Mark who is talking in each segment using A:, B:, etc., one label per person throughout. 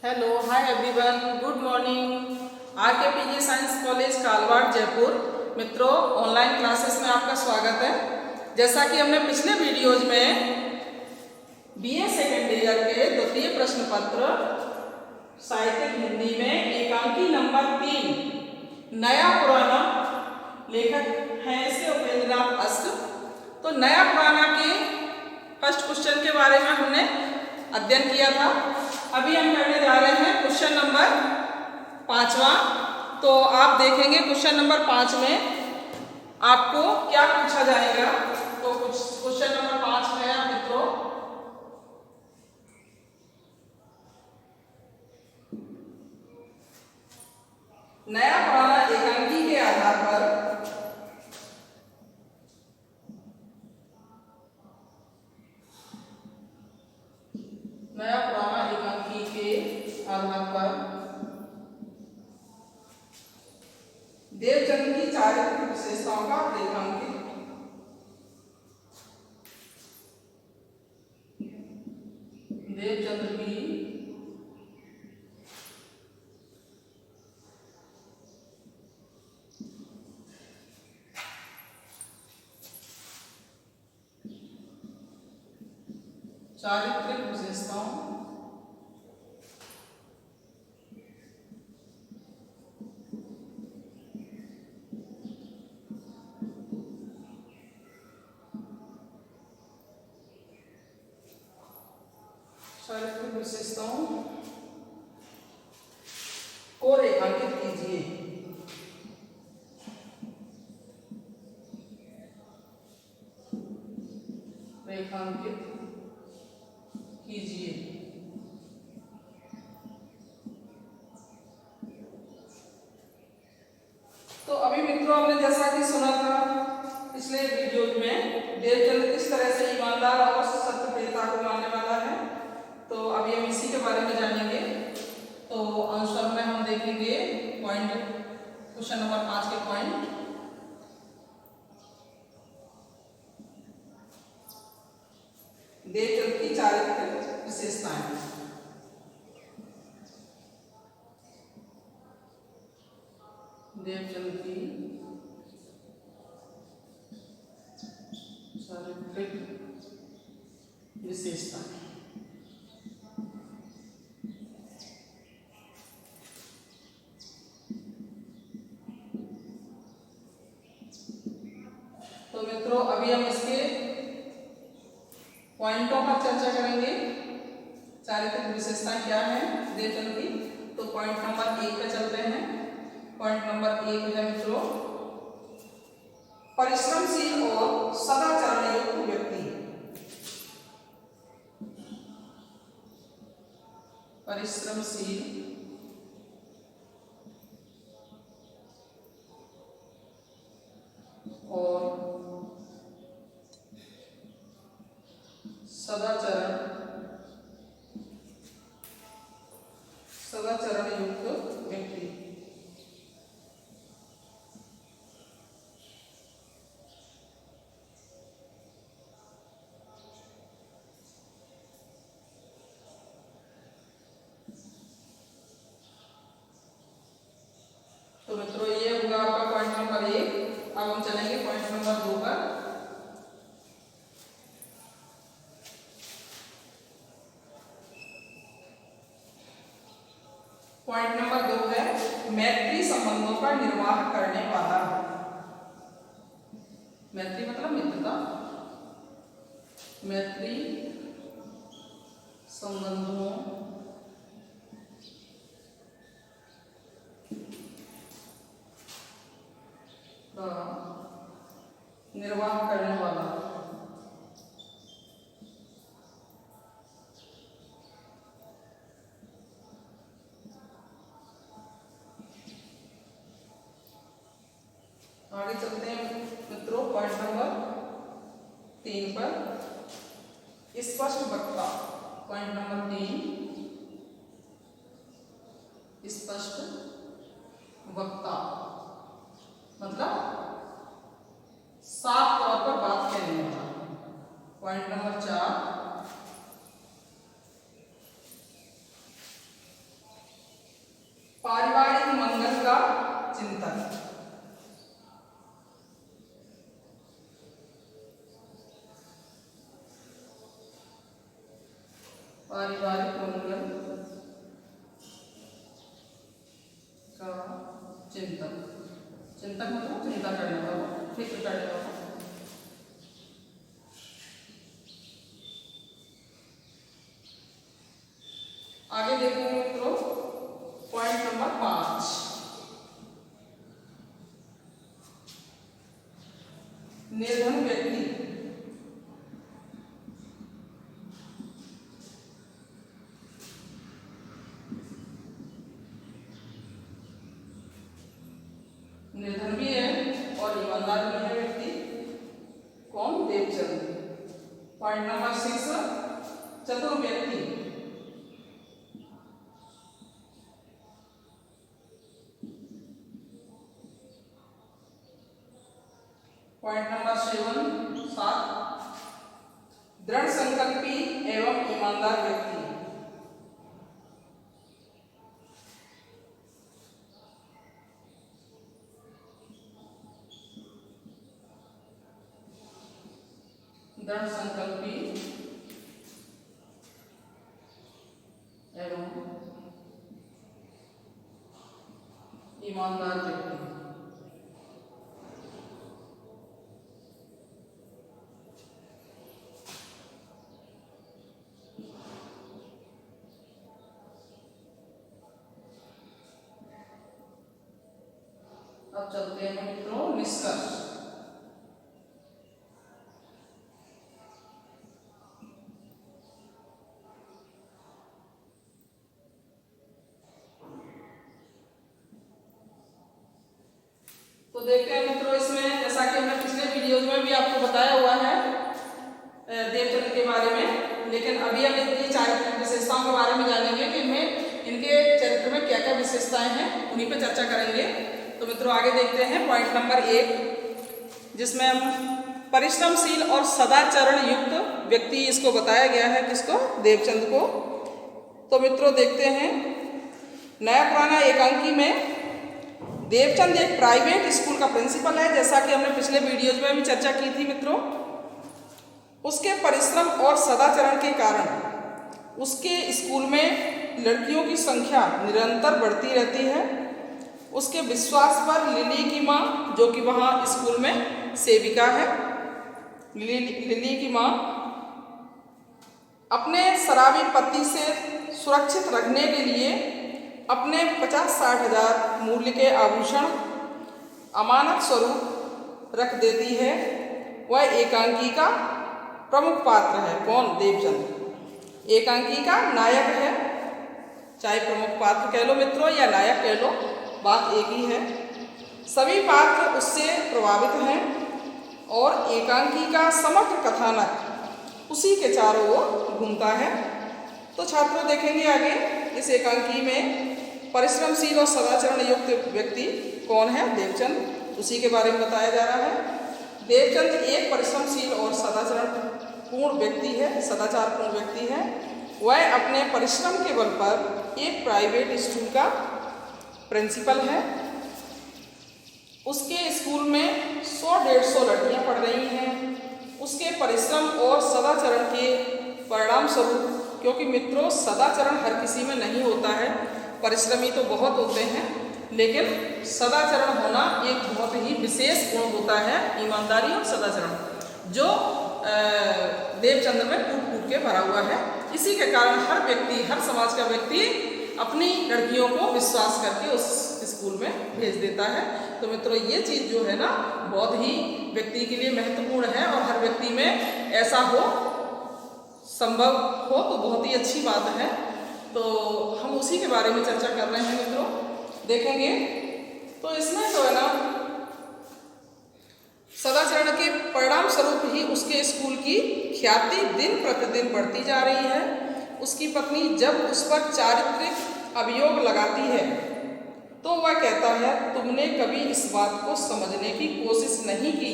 A: Hello hi everyone, good morning. R K PG science college Kalwar Jaipur. मित्रों, online classes में आपका स्वागत है। जैसा कि हमने पिछले वीडियोज में बीए सेकेंड ईयर के द्वितीय प्रश्न पत्र साहित्यिक हिंदी में एकांकी नंबर 3 नया पुराना, लेखक हैं इसके उपेंद्रनाथ अस्त। तो नया पुराना के फर्स्ट क्वेश्चन के बारे में हमने अध्ययन किया था। अभी हम करने जा रहे हैं क्वेश्चन नंबर 5वां। तो आप देखेंगे क्वेश्चन नंबर 5 में आपको क्या पूछा जाएगा। तो कुछ क्वेश्चन नंबर 5 है मित्रों, नया पुराना एकांकी के आधार पर नया पुराना एकांकी के आधार पर देवचंद की चारित्रिक विशेषताओं का रेखांकित देवचंद की चारित्रिक विशेषताओं चारित्रिक विशेषताओं को रेखांकित कीजिए। रेखांकित कीजिए। तो अभी मित्रों, हमने जैसा कि सुना था पिछले वीडियो में, देवचंद किस तरह से ईमानदार और सत्यप्रियता को मानने वाला है। तो अभी हम इसी के बारे में जानेंगे। तो आंसर में हम देखेंगे पॉइंट, क्वेश्चन नंबर 5 के पॉइंट। देवचंद की चारित्रिक विशेषताएं। देवचंद की चारित्रिक विशेषताएं। तो मित्रों, अभी हम इसके पॉइंटों पर चर्चा करेंगे। चारित्रिक विशेषताएं क्या है देवचंद की। तो पॉइंट नंबर 1 पे चलते हैं। पॉइंट नंबर 1 है मित्रों, परिश्रमशील और सदाचरण युक्त व्यक्ति। परिश्रमशील और सदाचरण युक्त व्यक्ति। तो मित्रों, ये होगा आपका पॉइंट नंबर 1। अब हम चलेंगे पॉइंट नंबर 2 पर। पॉइंट नंबर 2 है मैत्री संबंधों का निर्वाह करने वाला। मैत्री मतलब मित्रता। मैत्री संबंधों का निर्वाह करने वाला। आगे चलते हैं मित्रों पॉइंट नंबर 3 पर, स्पष्ट वक्ता। पॉइंट नंबर 3, स्पष्ट वक्ता मतलब साफ तौर पर बात कहने वाला। पॉइंट नंबर 4, पारिवारिक मंगल का चिंतक। चिंतक मतलब चिंता करने वाला, फिक्र करने वाला। आगे देखेंगे मित्रों पॉइंट नंबर 5, निर्धन व्यक्ति। निर्धन भी है और ईमानदार भी है व्यक्ति। कौन? देवचंद। पॉइंट नंबर 6, चतुर व्यक्ति। पॉइंट नंबर 7, दृढ़ संकल्पी एवं ईमानदार व्यक्ति। दृढ़ संकल्पी एवं ईमानदार व्यक्ति। अब चलते हैं मित्रों निष्कर्ष। तो देखते हैं मित्रों इसमें, जैसा कि हमने पिछले वीडियोज में भी आपको बताया हुआ है देवचंद के बारे में, लेकिन अभी हम इनकी चारित्रिक विशेषताओं के बारे में जानेंगे कि इनमें इनके चरित्र में क्या क्या विशेषताएं हैं, उन्हीं पे चर्चा करेंगे। तो मित्रों आगे देखते हैं पॉइंट नंबर 1, जिसमें हम परिश्रमशील और सदाचरण युक्त व्यक्ति इसको बताया गया है। किसको? देवचंद को। तो मित्रों देखते हैं नया पुराना एकांकी में देवचंद एक प्राइवेट स्कूल का प्रिंसिपल है, जैसा कि हमने पिछले वीडियोज में भी चर्चा की थी मित्रों। उसके परिश्रम और सदाचरण के कारण उसके स्कूल में लड़कियों की संख्या निरंतर बढ़ती रहती है। उसके विश्वास पर लिली की माँ, जो कि वहाँ स्कूल में सेविका है, लिली की माँ अपने शराबी पति से सुरक्षित रखने के लिए अपने 50-60 हजार मूल्य के आभूषण अमानत स्वरूप रख देती है। वह एकांकी का प्रमुख पात्र है। कौन? देवचंद एकांकी का नायक है। चाहे प्रमुख पात्र कह लो मित्रों या नायक कह लो, बात एक ही है। सभी पात्र उससे प्रभावित हैं और एकांकी का समग्र कथानक उसी के चारों ओर घूमता है। तो छात्रों देखेंगे आगे इस एकांकी में परिश्रमशील और सदाचरण युक्त व्यक्ति कौन है? देवचंद। उसी के बारे में बताया जा रहा है। देवचंद एक परिश्रमशील और सदाचरण पूर्ण व्यक्ति है, सदाचार पूर्ण व्यक्ति है। वह अपने परिश्रम के बल पर एक प्राइवेट स्कूल का प्रिंसिपल है। उसके स्कूल में 100-150 लड़कियां पढ़ रही हैं। उसके परिश्रम और सदाचरण के परिणाम स्वरूप, क्योंकि मित्रों सदाचरण हर किसी में नहीं होता है, परिश्रमी तो बहुत होते हैं, लेकिन सदाचरण होना एक बहुत ही विशेष गुण होता है, ईमानदारी और सदाचरण, जो देवचंद में कूट के भरा हुआ है। इसी के कारण हर व्यक्ति, हर समाज का व्यक्ति अपनी लड़कियों को विश्वास करके उस स्कूल में भेज देता है। तो मित्रों ये चीज़ जो है ना बहुत ही व्यक्ति के लिए महत्वपूर्ण है, और हर व्यक्ति में ऐसा हो, संभव हो तो बहुत ही अच्छी बात है। तो हम उसी के बारे में चर्चा कर रहे हैं मित्रों। देखेंगे तो इसमें जो है ना सदाचरण के परिणाम स्वरूप ही उसके स्कूल की ख्याति दिन प्रतिदिन बढ़ती जा रही है। उसकी पत्नी जब उस पर चारित्रिक अभियोग लगाती है तो वह कहता है, तुमने कभी इस बात को समझने की कोशिश नहीं की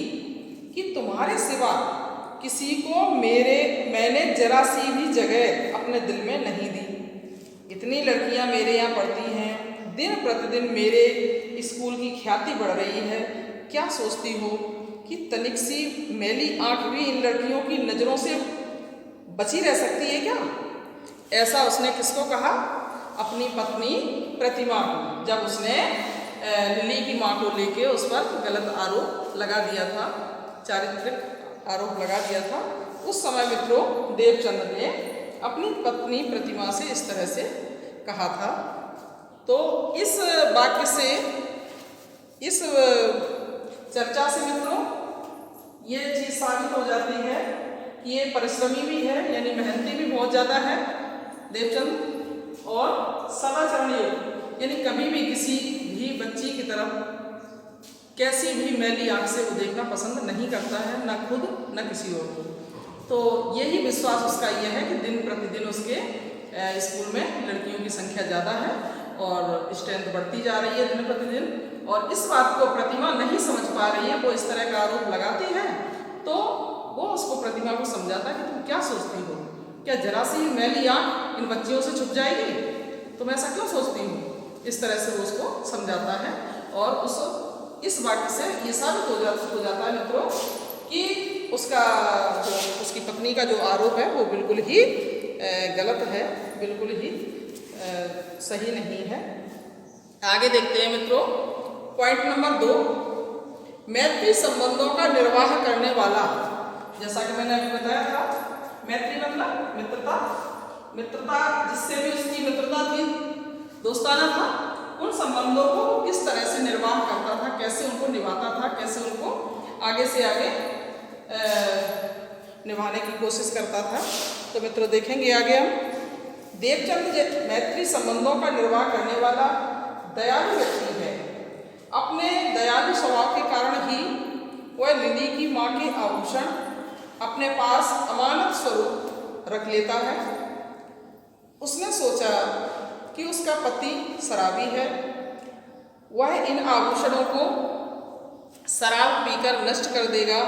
A: कि तुम्हारे सिवा किसी को मैंने जरा सी भी जगह अपने दिल में नहीं दी। इतनी लड़कियां मेरे यहाँ पढ़ती हैं, दिन प्रतिदिन मेरे स्कूल की ख्याति बढ़ रही है। क्या सोचती हो कि तनिक सी मैली आंख भी इन लड़कियों की नज़रों से बची रह सकती है क्या? ऐसा उसने किसको कहा? अपनी पत्नी प्रतिमा को, जब उसने लिली की माँ को लेके उस पर गलत आरोप लगा दिया था, चारित्रिक आरोप लगा दिया था। उस समय मित्रों देवचंद ने अपनी पत्नी प्रतिमा से इस तरह से कहा था। तो इस वाक्य से, इस चर्चा से मित्रों ये चीज़ साबित हो जाती है कि ये परिश्रमी भी है, यानी मेहनती भी बहुत ज़्यादा है देवचंद, और सदाचरण युक्त, यानी कभी भी किसी भी बच्ची की तरफ कैसी भी मैली आंख से वो देखना पसंद नहीं करता है, ना खुद न किसी और को। तो यही विश्वास उसका यह है कि दिन प्रतिदिन उसके स्कूल में लड़कियों की संख्या ज़्यादा है और स्ट्रेंथ बढ़ती जा रही है दिन प्रतिदिन, और इस बात को प्रतिमा नहीं समझ पा रही है। वो इस तरह का आरोप लगाती है तो वो उसको, प्रतिमा को समझाता कि तुम क्या सोचती हो, क्या जरा सी मैली आंख इन बच्चियों से छुप जाएगी, तुम ऐसा क्यों सोचती हो? इस तरह से वो उसको समझाता है, और इस वाक्य से ये साबित हो जाता है मित्रों कि उसका जो, उसकी पत्नी का जो आरोप है वो बिल्कुल ही गलत है, बिल्कुल ही सही नहीं है। आगे देखते हैं मित्रों, पॉइंट नंबर 2, मैत्री संबंधों का निर्वाह करने वाला। जैसा कि मैंने अभी बताया था, मैत्री मतलब मित्रता, मित्रता जिससे भी उसकी मित्रता थी, दोस्ताना था, उन संबंधों को किस तरह से निर्वाह करता था, कैसे उनको निभाता था, कैसे उनको आगे से आगे निभाने की कोशिश करता था। तो मित्रों देखेंगे आगे हम, देवचंद मैत्री संबंधों का निर्वाह करने वाला दयालु व्यक्ति है। अपने दयालु स्वभाव के कारण ही वह लिली की माँ के आभूषण अपने पास अमानत स्वरूप रख लेता है। उसने सोचा कि उसका पति शराबी है, वह इन आभूषणों को शराब पीकर नष्ट कर देगा।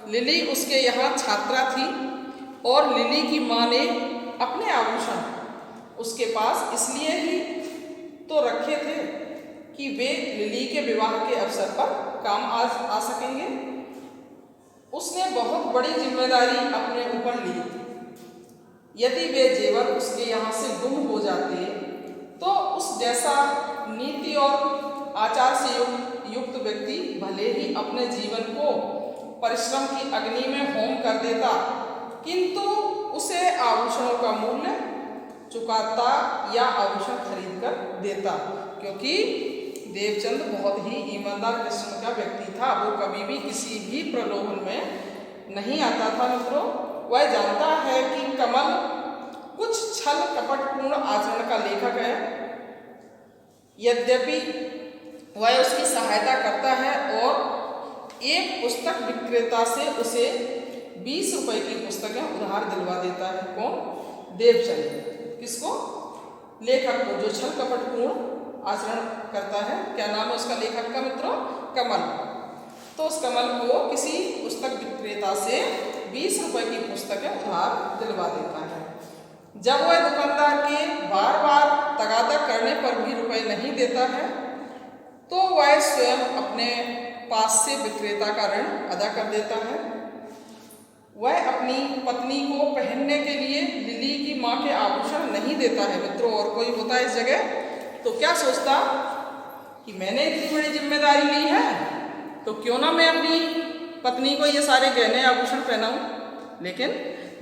A: लिली उसके यहाँ छात्रा थी और लिली की माँ ने अपने आभूषण उसके पास इसलिए ही तो रखे थे कि वे लिली के विवाह के अवसर पर काम आ सकेंगे। उसने बहुत बड़ी जिम्मेदारी अपने ऊपर ली। यदि वे जेवर उसके यहाँ से गुम हो जाते तो उस जैसा नीति और आचार से युक्त व्यक्ति भले ही अपने जीवन को परिश्रम की अग्नि में होम कर देता, किंतु उसे आभूषणों का मूल्य चुकाता या आभूषण खरीद कर देता, क्योंकि देवचंद बहुत ही ईमानदार किस्म का व्यक्ति था। वो कभी भी किसी भी प्रलोभन में नहीं आता था मित्रों। वह जानता है कि कमल कुछ छल कपटपूर्ण आचरण का लेखक है, यद्यपि वह उसकी सहायता करता है और एक पुस्तक विक्रेता से उसे 20 रुपए की पुस्तकें उधार दिलवा देता है। कौन? देवचंद। किसको? लेखक को, जो छल कपटपूर्ण आचरण करता है। क्या नाम है उसका लेखक का मित्रों? कमल। तो उस कमल को किसी पुस्तक विक्रेता से 20 रुपए की पुस्तकें उधार दिलवा देता है। जब वह दुकानदार के बार बार तगादा करने पर भी रुपए नहीं देता है तो वह स्वयं अपने पास से विक्रेता का ऋण अदा कर देता है। वह अपनी पत्नी को पहनने के लिए लिली की माँ के आभूषण नहीं देता है मित्रों। और कोई होता है इस जगह तो क्या सोचता कि मैंने इतनी बड़ी जिम्मेदारी ली है तो क्यों ना मैं अपनी पत्नी को ये सारे गहने आभूषण पहनाऊं। लेकिन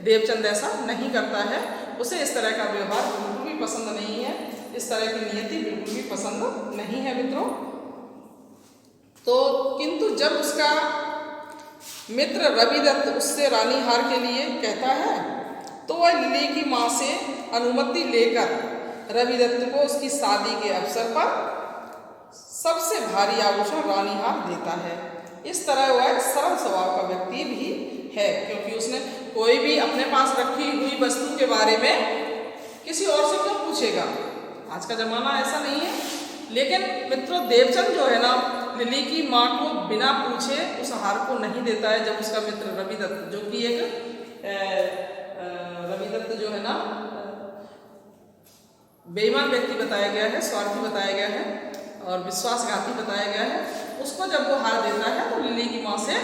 A: देवचंद ऐसा नहीं करता है। उसे इस तरह का व्यवहार बिल्कुल भी पसंद नहीं है, इस तरह की नियति बिल्कुल भी पसंद नहीं है मित्रों। तो किंतु जब उसका मित्र रविदत्त उससे रानी हार के लिए कहता है तो वह लिली की माँ से अनुमति लेकर रविदत्त को उसकी शादी के अवसर पर सबसे भारी आभूषण रानी हार देता है। इस तरह वह सरल स्वभाव का व्यक्ति भी है, क्योंकि उसने कोई भी अपने पास रखी हुई वस्तु के बारे में किसी और से क्यों पूछेगा। आज का जमाना ऐसा नहीं है। लेकिन मित्रों देवचंद जो है ना, लिली की माँ को बिना पूछे उस हार को नहीं देता है। जब उसका मित्र रविदत्त, जो कि एक रविदत्त जो है ना बेईमान व्यक्ति बताया गया है, स्वार्थी बताया गया है और विश्वासघाती बताया गया है, उसको जब वो हार देता है तो लिली की माँ से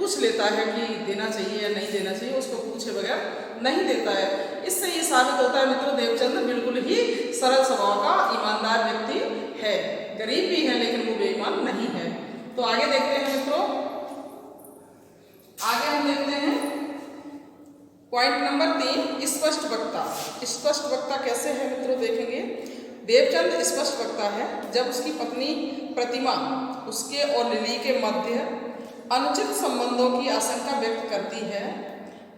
A: पूछ लेता है कि देना चाहिए या नहीं देना चाहिए, उसको पूछे बगैर नहीं देता है। इससे ये साबित होता है मित्रों देवचंद बिल्कुल ही सरल स्वभाव का ईमानदार व्यक्ति है। गरीब भी है लेकिन वो बेईमान नहीं है। तो आगे देखते हैं मित्रों, आगे हम देखते हैं पॉइंट नंबर 3, स्पष्ट वक्ता। स्पष्ट वक्ता कैसे है मित्रों देखेंगे। देवचंद स्पष्ट वक्ता है जब उसकी पत्नी प्रतिमा उसके और लिली के मध्य अनुचित संबंधों की आशंका व्यक्त करती है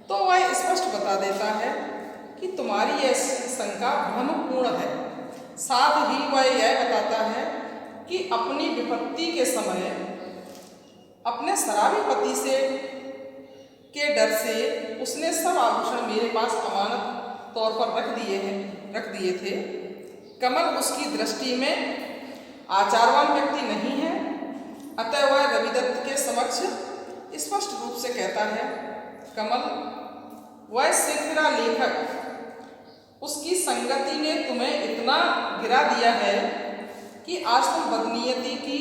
A: तो वह स्पष्ट बता देता है कि तुम्हारी यह शंका भ्रमपूर्ण है। साथ ही वह यह बताता है कि अपनी विपत्ति के समय अपने शराबी पति से के डर से उसने सब आभूषण मेरे पास अमानत तौर पर रख दिए थे। कमल उसकी दृष्टि में आचारवान व्यक्ति नहीं है, अतः वह रविदत्त के समक्ष स्पष्ट रूप से कहता है, कमल वह शीघ्र लेखक उसकी संगति ने तुम्हें इतना गिरा दिया है कि आज तुम बदनीयती की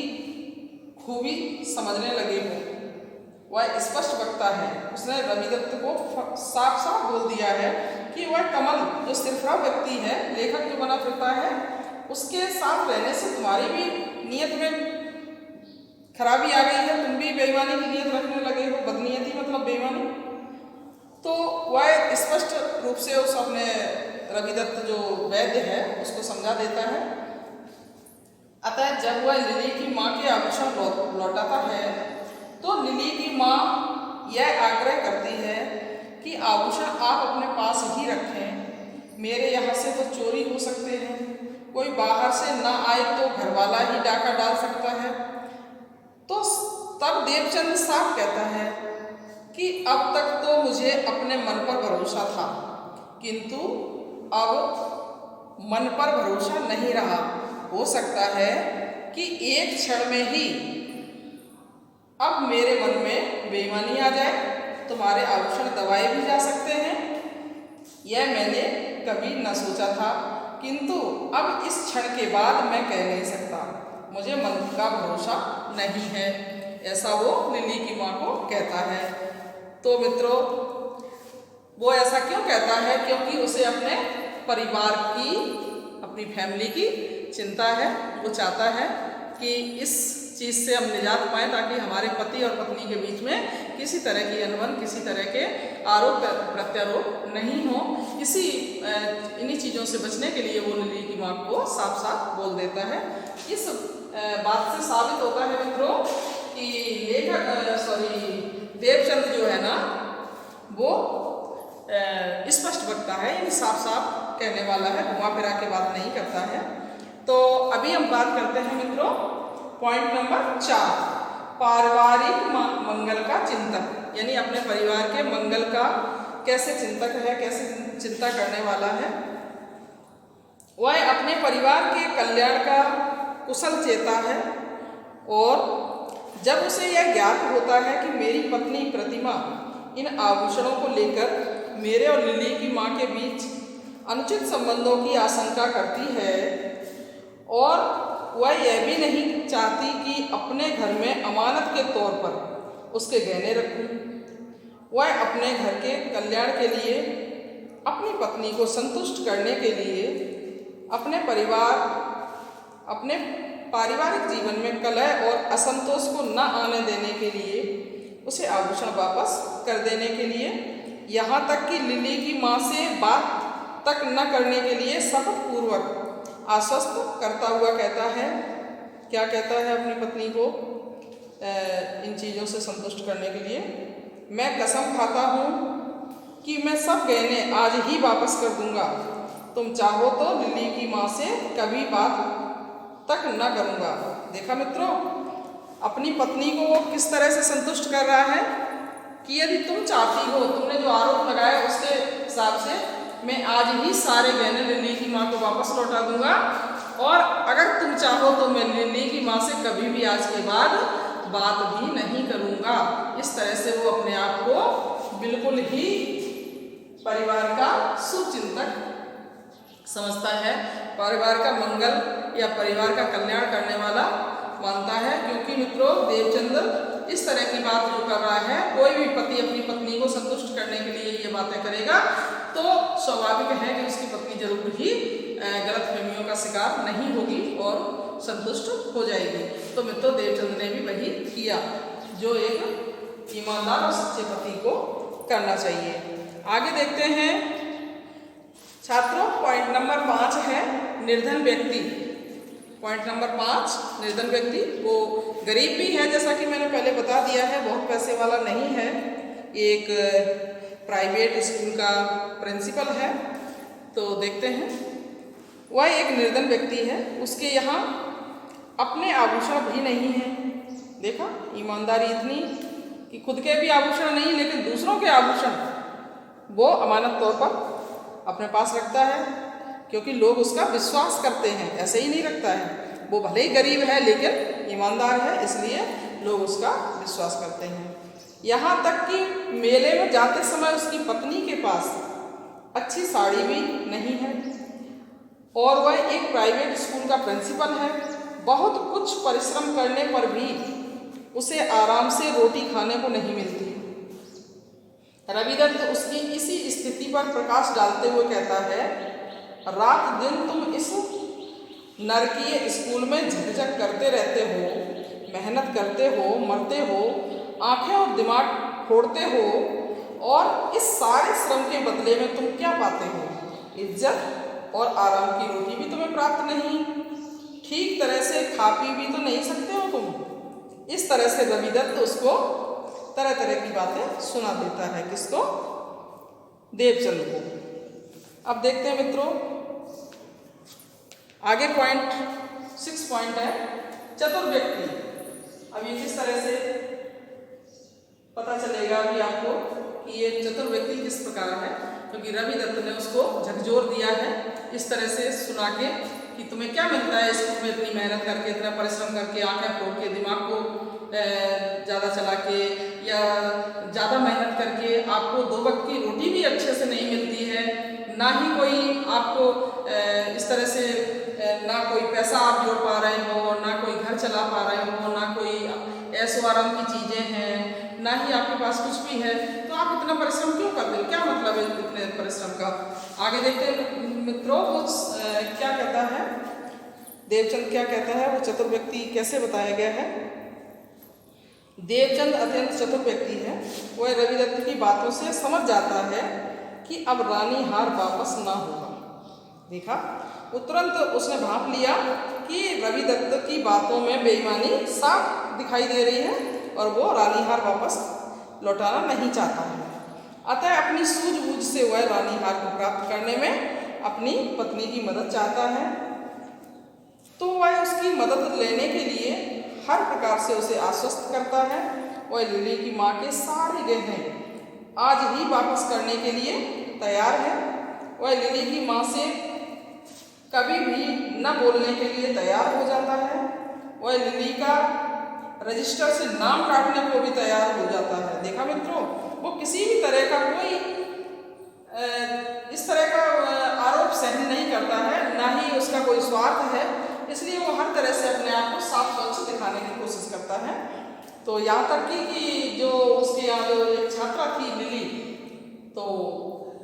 A: खूबी समझने लगे हो। वह स्पष्ट वक्ता है, उसने रविदत्त को साफ साफ बोल दिया है कि वह कमल जो सिरफरा व्यक्ति है, लेखक जो बना फिरता है, उसके साथ रहने से तुम्हारी भी नीयत में खराबी आ गई है, तुम भी बेईमानी की नीयत रखने लगे हो। बदनीयती मतलब बेईमानी। तो वह स्पष्ट रूप से उस अपने रविदत्त जो वैद्य है उसको समझा देता है। अतः जब वह लिली की माँ के आभूषण लौटाता है तो लिली की माँ यह आग्रह करती है कि आभूषण आप अपने पास ही रखें, मेरे यहाँ से तो चोरी हो सकते हैं, कोई बाहर से ना आए तो घरवाला ही डाका डाल सकता है। तो तब देवचंद साफ कहता है कि अब तक तो मुझे अपने मन पर भरोसा था, किंतु अब मन पर भरोसा नहीं रहा। हो सकता है कि एक क्षण में ही अब मेरे मन में बेईमानी आ जाए, तुम्हारे आभूषण दबाए भी जा सकते हैं। यह मैंने कभी न सोचा था, किंतु अब इस क्षण के बाद मैं कह नहीं सकता, मुझे मन का भरोसा नहीं है। ऐसा वो लिली की माँ को कहता है। तो मित्रों वो ऐसा क्यों कहता है? क्योंकि उसे अपने परिवार की, अपनी फैमिली की चिंता है। वो चाहता है कि इस चीज़ से हम निजात पाएँ ताकि हमारे पति और पत्नी के बीच में किसी तरह की अनबन, किसी तरह के आरोप प्रत्यारोप नहीं हो। इन्हीं चीज़ों से बचने के लिए वो लिली की माँ को साफ साफ बोल देता है। इस बात से साबित होता है मित्रों कि देवचंद जो है ना वो स्पष्ट वक्ता है, यानी साफ साफ कहने वाला है, घुमा फिरा के बात नहीं करता है। तो अभी हम बात करते हैं मित्रों पॉइंट नंबर 4, पारिवारिक मंगल का चिंतक, यानी अपने परिवार के मंगल का कैसे चिंतक है, कैसे चिंता करने वाला है। वह अपने परिवार के कल्याण का कुशल चेता है और जब उसे यह ज्ञात होता है कि मेरी पत्नी प्रतिमा इन आभूषणों को लेकर मेरे और लिली की माँ के बीच अनुचित संबंधों की आशंका करती है और वह यह भी नहीं चाहती कि अपने घर में अमानत के तौर पर उसके गहने रखूं, वह अपने घर के कल्याण के लिए, अपनी पत्नी को संतुष्ट करने के लिए, अपने पारिवारिक जीवन में कलह और असंतोष को न आने देने के लिए उसे आभूषण वापस कर देने के लिए, यहाँ तक कि लिली की माँ से बात तक न करने के लिए शपथ पूर्वक आश्वस्त करता हुआ कहता है। क्या कहता है अपनी पत्नी को इन चीज़ों से संतुष्ट करने के लिए? मैं कसम खाता हूँ कि मैं सब गहने आज ही वापस कर दूंगा, तुम चाहो तो लिली की माँ से कभी बात तक न करूँगा। देखा मित्रों, अपनी पत्नी को वो किस तरह से संतुष्ट कर रहा है कि यदि तुम चाहती हो, तुमने जो आरोप लगाया उसके हिसाब से मैं आज ही सारे गहने लिली की माँ को वापस लौटा दूंगा और अगर तुम चाहो तो मैं लिली की माँ से कभी भी आज के बाद बात भी नहीं करूँगा। इस तरह से वो अपने आप को बिल्कुल ही परिवार का सुचिंतक समझता है, परिवार का मंगल या परिवार का कल्याण करने वाला मानता है। क्योंकि मित्रों देवचंद इस तरह की बात जो कर रहा है, कोई भी पति अपनी पत्नी को संतुष्ट करने के लिए ये बातें करेगा तो स्वाभाविक है कि उसकी पत्नी जरूर ही गलतफहमियों का शिकार नहीं होगी और संतुष्ट हो जाएगी। तो मित्रों, देवचंद ने भी वही किया जो एक ईमानदार और सच्चे पति को करना चाहिए। आगे देखते हैं छात्रों, पॉइंट नंबर 5 है निर्धन व्यक्ति। पॉइंट नंबर 5, निर्धन व्यक्ति वो गरीब भी है, जैसा कि मैंने पहले बता दिया है, बहुत पैसे वाला नहीं है, एक प्राइवेट स्कूल का प्रिंसिपल है। तो देखते हैं, वह एक निर्धन व्यक्ति है, उसके यहाँ अपने आभूषण भी नहीं है। देखा, ईमानदारी इतनी कि खुद के भी आभूषण नहीं लेकिन दूसरों के आभूषण वो अमानत तौर पर अपने पास रखता है, क्योंकि लोग उसका विश्वास करते हैं, ऐसे ही नहीं रखता है। वो भले ही गरीब है लेकिन ईमानदार है, इसलिए लोग उसका विश्वास करते हैं। यहाँ तक कि मेले में जाते समय उसकी पत्नी के पास अच्छी साड़ी भी नहीं है और वह एक प्राइवेट स्कूल का प्रिंसिपल है। बहुत कुछ परिश्रम करने पर भी उसे आराम से रोटी खाने को नहीं मिलती। रविदत्त उसकी इसी स्थिति पर प्रकाश डालते हुए कहता है, रात दिन तुम इस नरकीय स्कूल में झकझक करते रहते हो, मेहनत करते हो, मरते हो, आंखें और दिमाग फोड़ते हो, और इस सारे श्रम के बदले में तुम क्या पाते हो? इज्जत और आराम की रोटी भी तुम्हें प्राप्त नहीं, ठीक तरह से खा पी भी तो नहीं सकते हो तुम। इस तरह से रविदत्त उसको तरह तरह की बातें सुना देता है। किसको? देवचंद को। अब देखते हैं मित्रों, आगे पॉइंट 6 पॉइंट है चतुर व्यक्ति। अब ये किस तरह से पता चलेगा अभी आपको कि ये चतुर व्यक्ति किस प्रकार है, क्योंकि रविदत्त ने उसको झकझोर दिया है इस तरह से सुना के कि तुम्हें क्या मिलता है स्कूल में इतनी मेहनत करके, इतना परिश्रम करके, आंखें फोड़ के, दिमाग को ज़्यादा चला के या ज़्यादा मेहनत करके आपको 2 वक्त की रोटी भी अच्छे से नहीं मिलती है, ना ही कोई आपको इस तरह से ना कोई पैसा आप जोड़ पा रहे हो, ना कोई घर चला पा रहे हो, ना कोई ऐशो आराम की चीज़ें हैं, ना ही आपके पास कुछ भी है, तो आप इतना परिश्रम क्यों कर रहे हो? क्या मतलब है इतने परिश्रम का? आगे देखते हैं मित्रों, वो क्या कहता है, देवचंद क्या कहता है, वो चतुर व्यक्ति कैसे बताया गया है। देवचंद अत्यंत चतुर व्यक्ति है। वह रविदत्त की बातों से समझ जाता है कि अब रानी हार वापस ना होगा। देखा, तुरंत उसने भांप लिया कि रविदत्त की बातों में बेईमानी साफ दिखाई दे रही है और वो रानी हार वापस लौटाना नहीं चाहता है। अतः अपनी सूझबूझ से वह रानी हार को प्राप्त करने में अपनी पत्नी की मदद चाहता है। तो वह उसकी मदद लेने के लिए हर प्रकार से उसे आश्वस्त करता है। वह लिली की माँ के सारे गहने आज ही वापस करने के लिए तैयार है। वह लिली की माँ से कभी भी न बोलने के लिए तैयार हो जाता है। वह लिली का रजिस्टर से नाम काटने को भी तैयार हो जाता है। देखा मित्रों, वो किसी भी तरह का कोई इस तरह का आरोप सहन नहीं करता है, ना ही उसका कोई स्वार्थ है, इसलिए वो हर तरह से अपने आप को साफ स्वच्छ दिखाने की कोशिश करता है। तो यहाँ तक कि जो उसके यहाँ जो एक छात्रा थी लिली, तो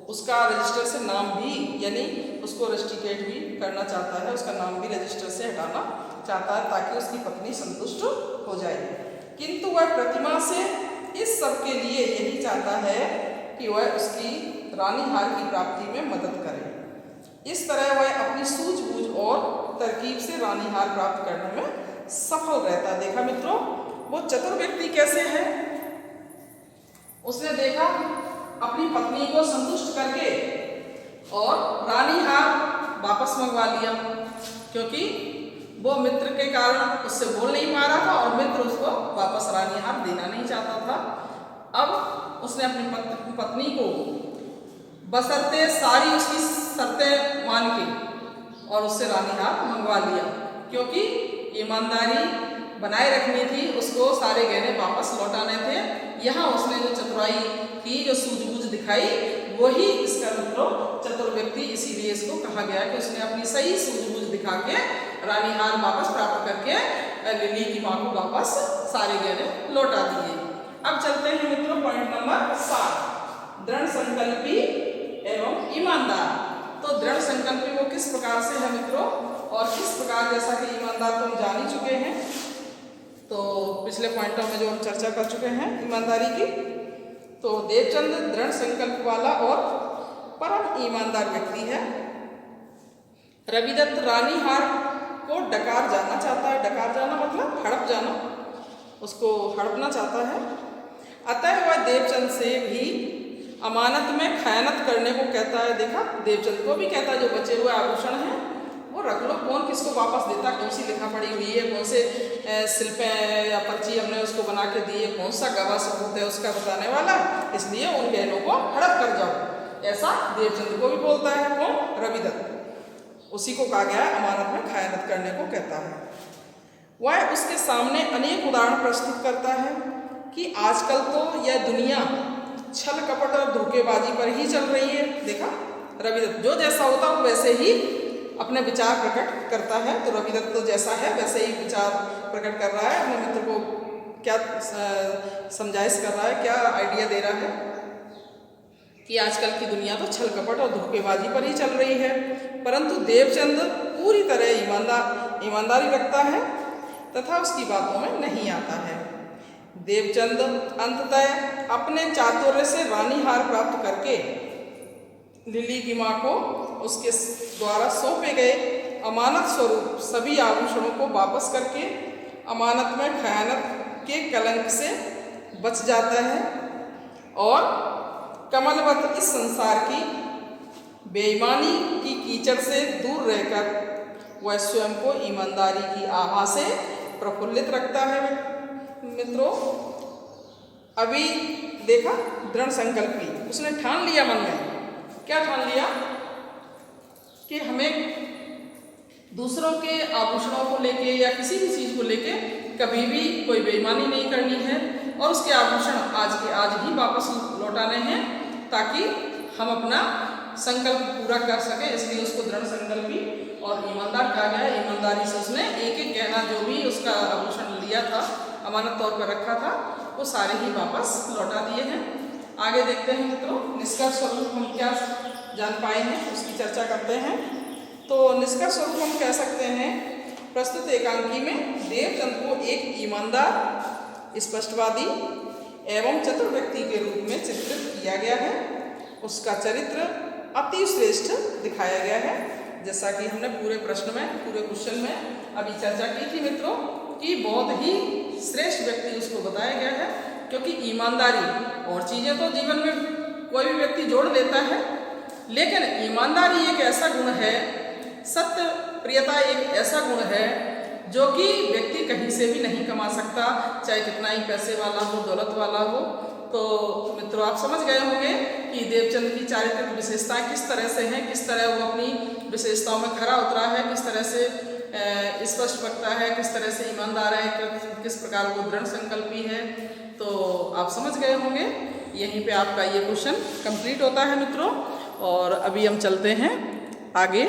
A: उसका रजिस्टर से नाम भी, यानी उसको रस्टिकेट भी करना चाहता है, उसका नाम भी रजिस्टर से हटाना चाहता है ताकि उसकी पत्नी संतुष्ट हो जाए। किंतु वह प्रतिमा से इस सब के लिए यही चाहता है कि वह उसकी रानी हार की प्राप्ति में मदद करे। इस तरह वह अपनी सूझबूझ और तरकीब से रानी हार प्राप्त करने में सफल रहता है। देखा मित्रों, वो चतुर व्यक्ति कैसे है, उसने देखा अपनी पत्नी को संतुष्ट करके और रानी हार वापस मंगवा लिया, क्योंकि वो मित्र के कारण उससे बोल नहीं पा रहा था और मित्र उसको वापस रानी हार देना नहीं चाहता था। अब उसने अपनी पत्नी को बशर्ते सारी उसकी शर्तें मान के और उससे रानी हार मंगवा लिया, क्योंकि ईमानदारी बनाए रखनी थी, उसको सारे गहने वापस लौटाने थे। यहाँ उसने जो चतुराई की, जो सूझबूझ दिखाई, वही इसका मतलब चतुर व्यक्ति, इसीलिए इसको कहा गया कि उसने अपनी सही सूझबूझ दिखा के रानी हार वापस प्राप्त करके लिली की माँ को वापस सारे गहने लौटा दिए। अब चलते हैं मित्रों पॉइंट नंबर 7, दृढ़ संकल्पी एवं ईमानदार। तो दृढ़ संकल्पी वो किस प्रकार से है मित्रों, और किस प्रकार, जैसा कि ईमानदार तो हम जान ही चुके हैं, तो पिछले पॉइंटों में जो हम चर्चा कर चुके हैं ईमानदारी की। तो देवचंद दृढ़ संकल्प वाला और परम ईमानदार व्यक्ति है। रविदत्त रानीहार को डकार जाना चाहता है, डकार जाना मतलब हड़प जाना, उसको हड़पना चाहता है। अतः वह देवचंद से भी अमानत में खयानत करने को कहता है। देखा, देवचंद को भी कहता है जो बचे हुए आभूषण हैं वो रख लो, कौन किसको वापस देता, कौन सी लिखा पड़ी हुई है, कौन से शिल्पें या पर्ची हमने उसको बना के दी है, कौन सा गवाह सबूत है उसका बताने वाला, इसलिए उन गहनों को हड़प कर जाओ, ऐसा देवचंद को भी बोलता है। कौन? रविदत्त, उसी को कहा गया है अमानत में खयानत करने को कहता है। वह उसके सामने अनेक उदाहरण प्रस्तुत करता है कि आजकल तो यह दुनिया छल कपट और धोखेबाजी पर ही चल रही है। देखा, रविदत्त जो जैसा होता है वैसे ही अपने विचार प्रकट करता है। तो रविदत्त तो जैसा है वैसे ही विचार प्रकट कर रहा है, अपने मित्र को क्या समझाइश कर रहा है, क्या आइडिया दे रहा है कि आजकल की दुनिया तो छल कपट और धोखेबाजी पर ही चल रही है, परंतु देवचंद पूरी तरह ईमानदारी रखता है तथा उसकी बातों में नहीं आता है। देवचंद अंततः अपने चातुर्य से रानीहार प्राप्त करके लिली की माँ को उसके द्वारा सौंपे गए अमानत स्वरूप सभी आभूषणों को वापस करके अमानत में खयानत के कलंक से बच जाता है और कमलवत इस संसार की बेईमानी की कीचड़ से दूर रहकर वह स्वयं को ईमानदारी की आभा से प्रफुल्लित रखता है। मित्रों, अभी देखा दृढ़ संकल्पी, उसने ठान लिया मन में, क्या ठान लिया कि हमें दूसरों के आभूषणों को लेके या किसी भी चीज़ को लेके कभी भी कोई बेईमानी नहीं करनी है और उसके आभूषण आज के आज ही वापस लौटाने हैं ताकि हम अपना संकल्प पूरा कर सकें। इसलिए उसको दृढ़ संकल्पी और ईमानदार कहा गया है। ईमानदारी से उसने एक एक गहना जो भी उसका आभूषण लिया था, अमानत तौर पर रखा था, वो सारे ही वापस लौटा दिए हैं। आगे देखते हैं मित्रों, निष्कर्ष स्वरूप हम क्या जान पाए हैं उसकी चर्चा करते हैं। तो निष्कर्ष स्वरूप हम कह सकते हैं प्रस्तुत एकांकी में देवचंद को एक ईमानदार, स्पष्टवादी एवं चतुर व्यक्ति के रूप में चित्रित किया गया है। उसका चरित्र अति श्रेष्ठ दिखाया गया है, जैसा कि हमने पूरे प्रश्न में, पूरे क्वेश्चन में अभी चर्चा की थी मित्रों, कि बहुत ही श्रेष्ठ व्यक्ति उसको बताया गया है। क्योंकि ईमानदारी, और चीज़ें तो जीवन में कोई भी व्यक्ति जोड़ लेता है, लेकिन ईमानदारी एक ऐसा गुण है, सत्य प्रियता एक ऐसा गुण है जो कि व्यक्ति कहीं से भी नहीं कमा सकता, चाहे कितना ही पैसे वाला हो, दौलत वाला हो। तो मित्रों, आप समझ गए होंगे कि देवचंद की चारित्रिक विशेषताएं किस तरह से हैं, किस तरह वो अपनी विशेषताओं में खरा उतरा है, किस तरह से स्पष्ट वक्ता है, किस तरह से ईमानदार है, किस प्रकार वो दृढ़ संकल्पी है। तो आप समझ गए होंगे। यहीं पे आपका ये क्वेश्चन कंप्लीट होता है मित्रों। और अभी हम चलते हैं आगे